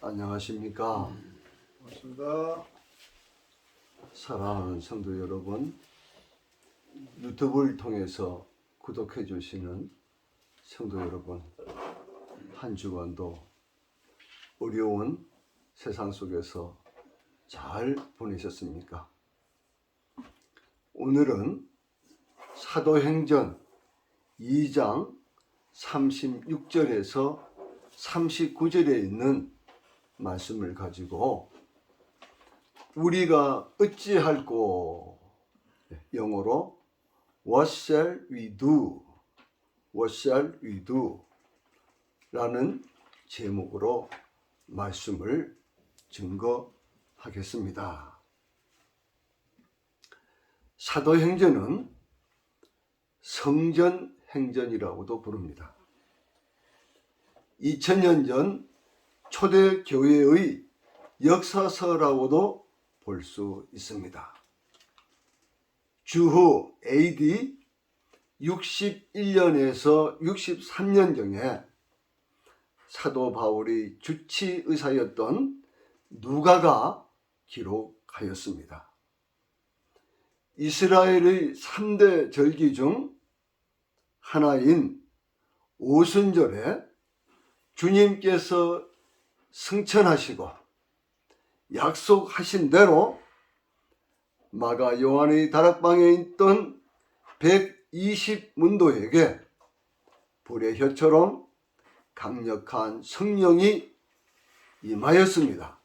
안녕하십니까. 반갑습니다. 사랑하는 성도 여러분, 유튜브를 통해서 구독해 주시는 성도 여러분, 한 주간도 어려운 세상 속에서 잘 보내셨습니까? 오늘은 사도행전 2장 36절에서 39절에 있는 말씀을 가지고 우리가 어찌할꼬, 영어로 What shall we do? What shall we do? 라는 제목으로 말씀을 증거하겠습니다. 사도행전은 성전행전이라고도 부릅니다. 2000년 전 초대교회의 역사서라고도 볼 수 있습니다. 주후 AD 61년에서 63년경에 사도 바울이 주치의사였던 누가가 기록하였습니다. 이스라엘의 3대 절기 중 하나인 오순절에 주님께서 승천하시고 약속하신 대로 마가 요한의 다락방에 있던 120문도에게 불의 혀처럼 강력한 성령이 임하였습니다.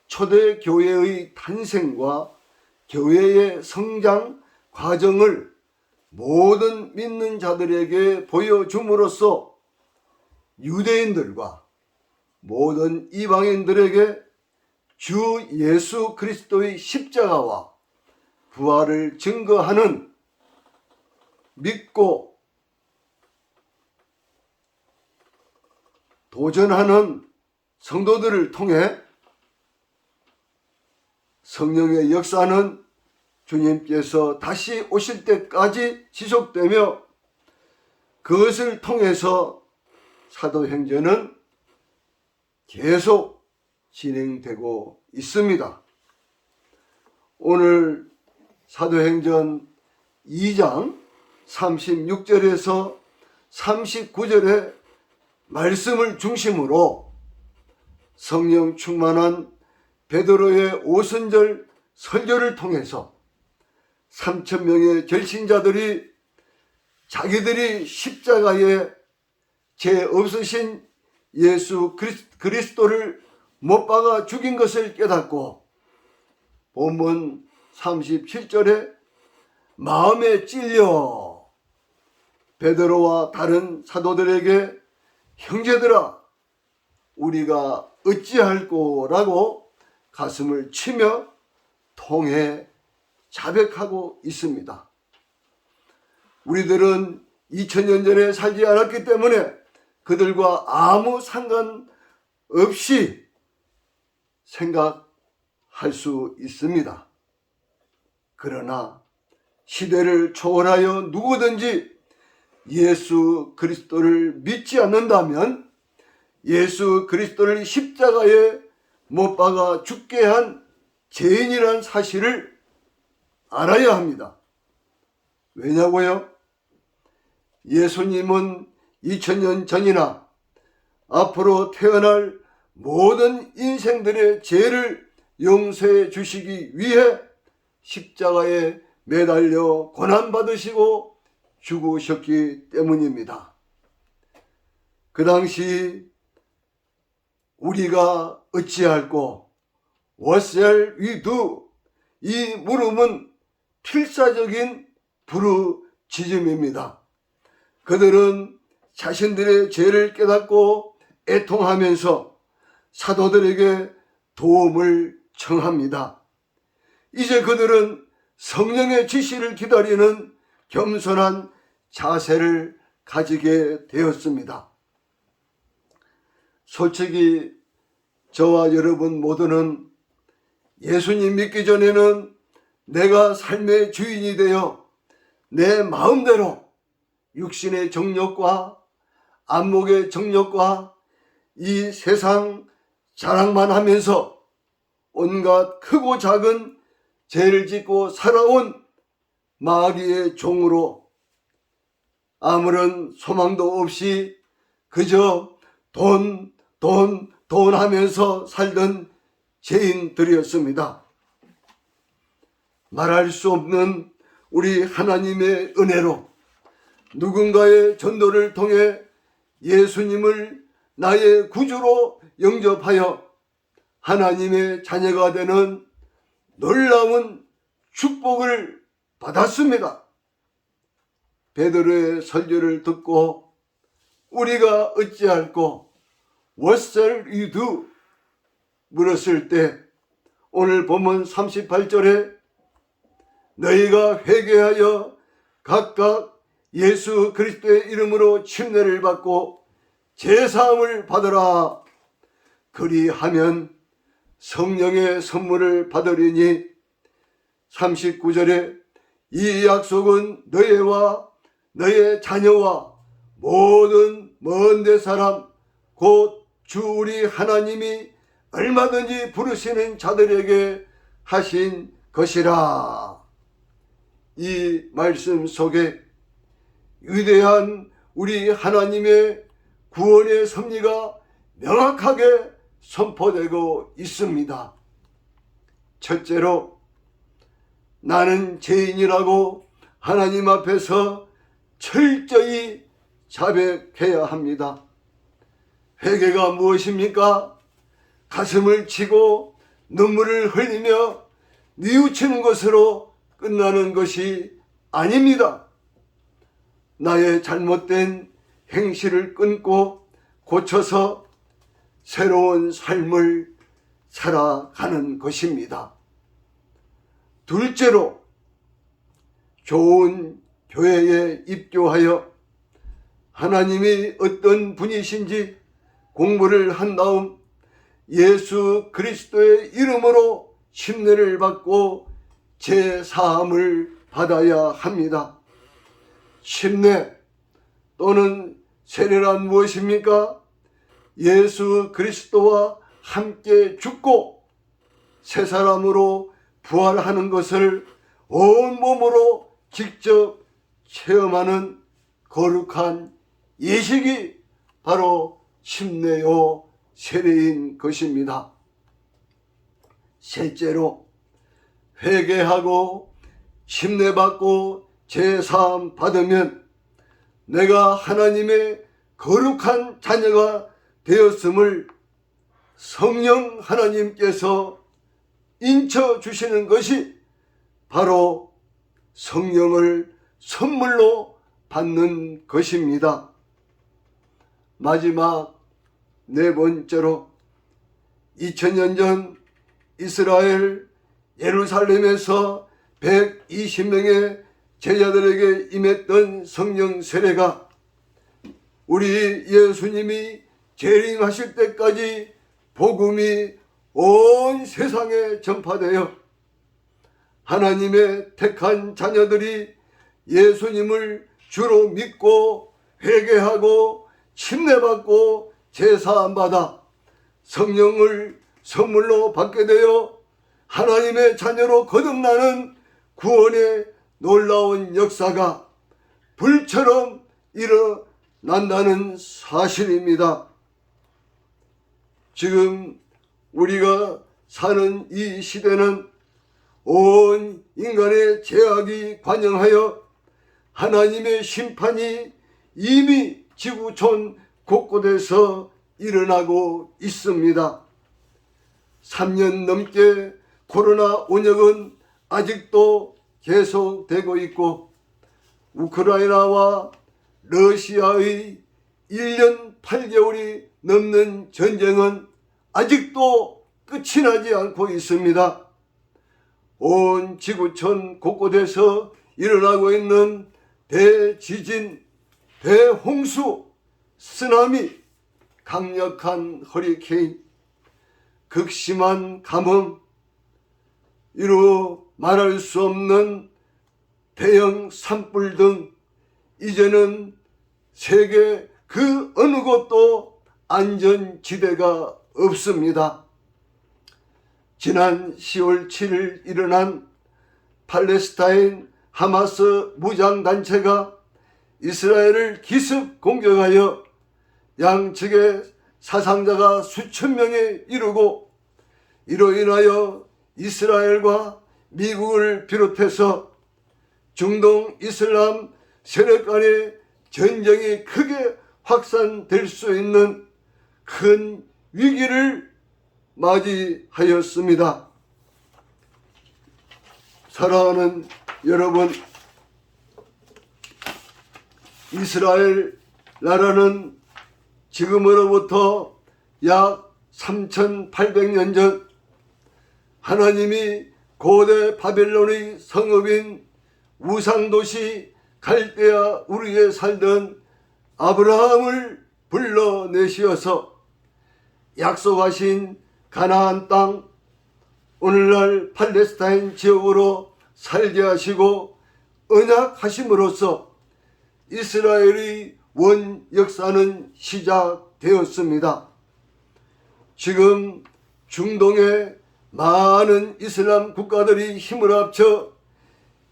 초대교회의 탄생과 교회의 성장 과정을 모든 믿는 자들에게 보여줌으로써 유대인들과 모든 이방인들에게 주 예수 그리스도의 십자가와 부활을 증거하는 믿고 도전하는 성도들을 통해 성령의 역사는 주님께서 다시 오실 때까지 지속되며 그것을 통해서 사도행전은 계속 진행되고 있습니다. 오늘 사도행전 2장 36절에서 39절의 말씀을 중심으로 성령 충만한 베드로의 오순절 설교를 통해서 3,000명의 결신자들이 자기들이 십자가에 죄 없으신 예수 그리스도를 못 박아 죽인 것을 깨닫고 본문 37절에 마음에 찔려 베드로와 다른 사도들에게 형제들아 우리가 어찌할꼬라고 가슴을 치며 통해 자백하고 있습니다. 우리들은 2000년 전에 살지 않았기 때문에 그들과 아무 상관없이 생각할 수 있습니다. 그러나 시대를 초월하여 누구든지 예수 그리스도를 믿지 않는다면 예수 그리스도를 십자가에 못 박아 죽게 한 죄인이란 사실을 알아야 합니다. 왜냐고요? 예수님은 2000년 전이나 앞으로 태어날 모든 인생들의 죄를 용서해 주시기 위해 십자가에 매달려 고난받으시고 죽으셨기 때문입니다. 그 당시 우리가 어찌할꼬 What shall we do? 이 물음은 필사적인 부르짖음입니다. 그들은 자신들의 죄를 깨닫고 애통하면서 사도들에게 도움을 청합니다. 이제 그들은 성령의 지시를 기다리는 겸손한 자세를 가지게 되었습니다. 솔직히 저와 여러분 모두는 예수님 믿기 전에는 내가 삶의 주인이 되어 내 마음대로 육신의 정욕과 안목의 정욕과 이 세상 자랑만 하면서 온갖 크고 작은 죄를 짓고 살아온 마귀의 종으로 아무런 소망도 없이 그저 돈 하면서 살던 죄인들이었습니다. 말할 수 없는 우리 하나님의 은혜로 누군가의 전도를 통해 예수님을 나의 구주로 영접하여 하나님의 자녀가 되는 놀라운 축복을 받았습니다. 베드로의 설교를 듣고 우리가 어찌할꼬 What shall you do? 물었을 때 오늘 본문 38절에 너희가 회개하여 각각 예수 그리스도의 이름으로 침례를 받고 제사함을 받으라. 그리하면 성령의 선물을 받으리니 39절에 이 약속은 너희와 너희 자녀와 모든 먼데 사람 곧 주 우리 하나님이 얼마든지 부르시는 자들에게 하신 것이라. 이 말씀 속에 위대한 우리 하나님의 구원의 섭리가 명확하게 선포되고 있습니다. 첫째로 나는 죄인이라고 하나님 앞에서 철저히 자백해야 합니다. 회개가 무엇입니까? 가슴을 치고 눈물을 흘리며 뉘우치는 것으로 끝나는 것이 아닙니다. 나의 잘못된 행실을 끊고 고쳐서 새로운 삶을 살아가는 것입니다. 둘째로 좋은 교회에 입교하여 하나님이 어떤 분이신지 공부를 한 다음 예수 그리스도의 이름으로 침례를 받고 제사함을 받아야 합니다. 침례 또는 세례란 무엇입니까? 예수 그리스도와 함께 죽고 새 사람으로 부활하는 것을 온몸으로 직접 체험하는 거룩한 예식이 바로 침례요 세례인 것입니다. 셋째로 회개하고 침례받고 제사함 받으면 내가 하나님의 거룩한 자녀가 되었음을 성령 하나님께서 인쳐 주시는 것이 바로 성령을 선물로 받는 것입니다. 마지막 네 번째로 2000년 전 이스라엘 예루살렘에서 120명의 제자들에게 임했던 성령 세례가 우리 예수님이 재림하실 때까지 복음이 온 세상에 전파되어 하나님의 택한 자녀들이 예수님을 주로 믿고 회개하고 침례받고 제사함 받아 성령을 선물로 받게 되어 하나님의 자녀로 거듭나는 구원의 놀라운 역사가 불처럼 일어난다는 사실입니다. 지금 우리가 사는 이 시대는 온 인간의 죄악이 관영하여 하나님의 심판이 이미 지구촌 곳곳에서 일어나고 있습니다. 3년 넘게 코로나 온역은 아직도 계속되고 있고 우크라이나와 러시아의 1년 8개월이 넘는 전쟁은 아직도 끝이 나지 않고 있습니다. 온 지구촌 곳곳에서 일어나고 있는 대지진, 대홍수, 쓰나미, 강력한 허리케인, 극심한 가뭄, 이루 말할 수 없는 대형 산불 등 이제는 세계 그 어느 곳도 안전지대가 없습니다. 지난 10월 7일 일어난 팔레스타인 하마스 무장단체가 이스라엘을 기습 공격하여 양측의 사상자가 수천 명에 이르고, 이로 인하여 이스라엘과 미국을 비롯해서 중동 이슬람 세력 간의 전쟁이 크게 확산될 수 있는 큰 위기를 맞이하였습니다. 사랑하는 여러분, 이스라엘 나라는 지금으로부터 약 3800년 전 하나님이 고대 바벨론의 성읍인 우상도시 갈대아 우르에 살던 아브라함을 불러내시어서 약속하신 가나안 땅, 오늘날 팔레스타인 지역으로 살게 하시고 언약하심으로써 이스라엘의 원 역사는 시작되었습니다. 지금 중동의 많은 이슬람 국가들이 힘을 합쳐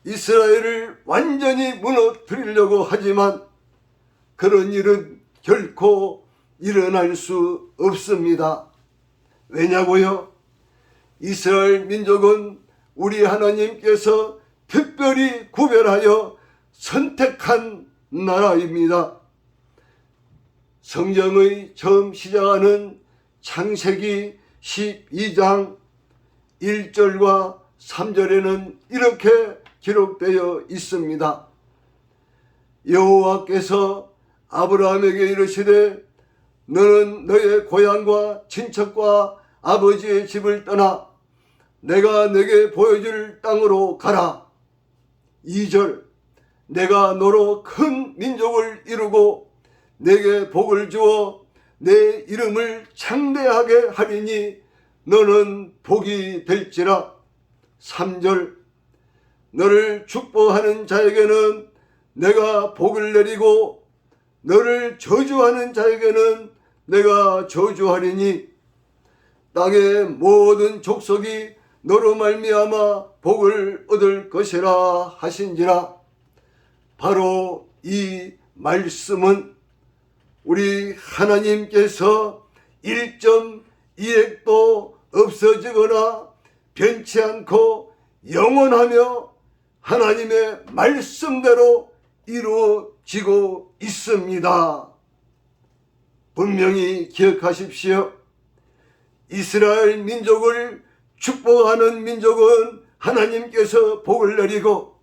이스라엘을 완전히 무너뜨리려고 하지만 그런 일은 결코 일어날 수 없습니다. 왜냐고요? 이스라엘 민족은 우리 하나님께서 특별히 구별하여 선택한 나라입니다. 성경의 처음 시작하는 창세기 12장 1절과 3절에는 이렇게 기록되어 있습니다. 여호와께서 아브라함에게 이르시되 너는 너의 고향과 친척과 아버지의 집을 떠나 내가 내게 보여줄 땅으로 가라. 2절 내가 너로 큰 민족을 이루고 내게 복을 주어 내 이름을 창대하게 하리니 너는 복이 될지라. 3절 너를 축복하는 자에게는 내가 복을 내리고 너를 저주하는 자에게는 내가 저주하리니 땅의 모든 족속이 너로 말미암아 복을 얻을 것이라 하신지라. 바로 이 말씀은 우리 하나님께서 1.2핵도 없어지거나 변치 않고 영원하며 하나님의 말씀대로 이루어지고 있습니다. 분명히 기억하십시오. 이스라엘 민족을 축복하는 민족은 하나님께서 복을 내리고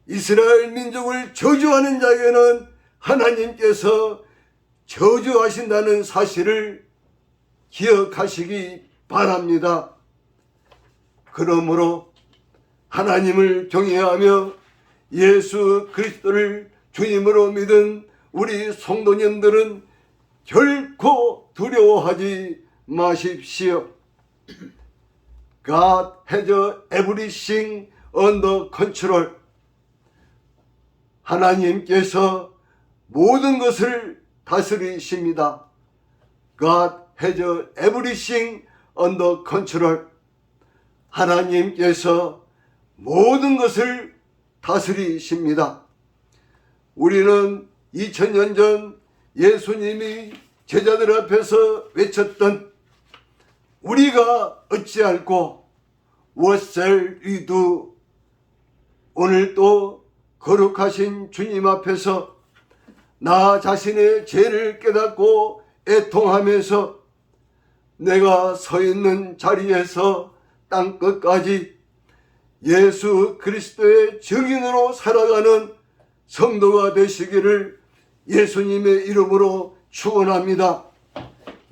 이스라엘 민족을 저주하는 자에게는 하나님께서 저주하신다는 사실을 기억하시기 바랍니다. 그러므로 하나님을 경외하며 예수 그리스도를 주님으로 믿은 우리 성도님들은 결코 두려워하지 마십시오. God has everything under control. 하나님께서 모든 것을 다스리십니다. God has everything under control. 하나님께서 모든 것을 다스리십니다. 우리는 2000년 전 예수님이 제자들 앞에서 외쳤던 우리가 어찌할꼬 What shall we do? 오늘 또 거룩하신 주님 앞에서 나 자신의 죄를 깨닫고 애통하면서 내가 서 있는 자리에서 땅끝까지 예수 그리스도의 증인으로 살아가는 성도가 되시기를 예수님의 이름으로 축원합니다.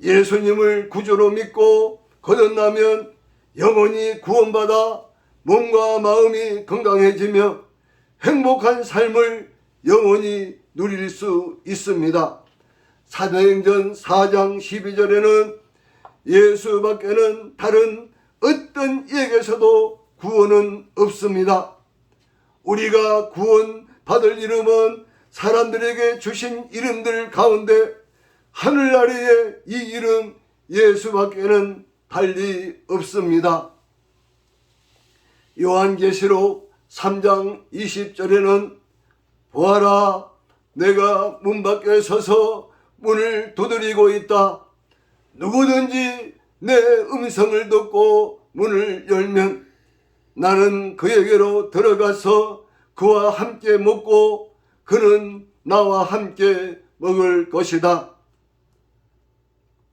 예수님을 구주로 믿고 거듭나면 영원히 구원받아 몸과 마음이 건강해지며 행복한 삶을 영원히 누릴 수 있습니다. 사도행전 4장 12절에는 예수 밖에는 다른 어떤 이에게서도 구원은 없습니다. 우리가 구원 받을 이름은 사람들에게 주신 이름들 가운데 하늘나라의 이 이름 예수밖에는 달리 없습니다. 요한계시록 3장 20절에는 보아라, 내가 문 밖에 서서 문을 두드리고 있다. 누구든지 내 음성을 듣고 문을 열면 나는 그에게로 들어가서 그와 함께 먹고 그는 나와 함께 먹을 것이다.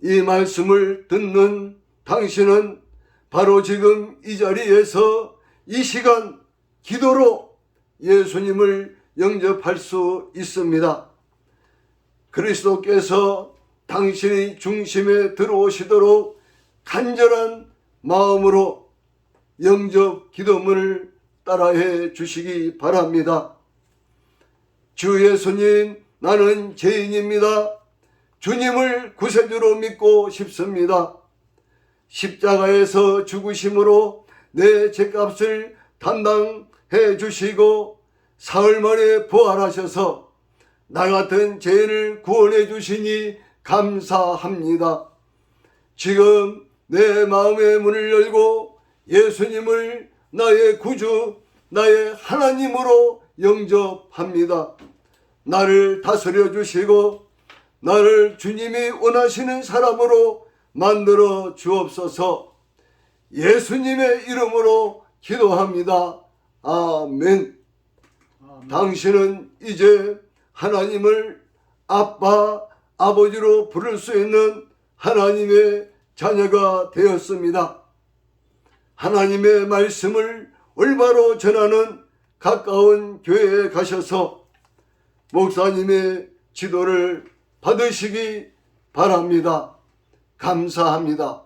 이 말씀을 듣는 당신은 바로 지금 이 자리에서 이 시간 기도로 예수님을 영접할 수 있습니다. 그리스도께서 당신의 중심에 들어오시도록 간절한 마음으로 영접 기도문을 따라해 주시기 바랍니다. 주 예수님, 나는 죄인입니다. 주님을 구세주로 믿고 싶습니다. 십자가에서 죽으심으로 내 죄값을 담당해 주시고 사흘 만에 부활하셔서 나 같은 죄인을 구원해 주시니 감사합니다. 지금 내 마음의 문을 열고 예수님을 나의 구주, 나의 하나님으로 영접합니다. 나를 다스려 주시고 나를 주님이 원하시는 사람으로 만들어 주옵소서. 예수님의 이름으로 기도합니다. 아멘. 당신은 이제 하나님을 아빠, 아버지로 부를 수 있는 하나님의 자녀가 되었습니다. 하나님의 말씀을 올바로 전하는 가까운 교회에 가셔서 목사님의 지도를 받으시기 바랍니다. 감사합니다.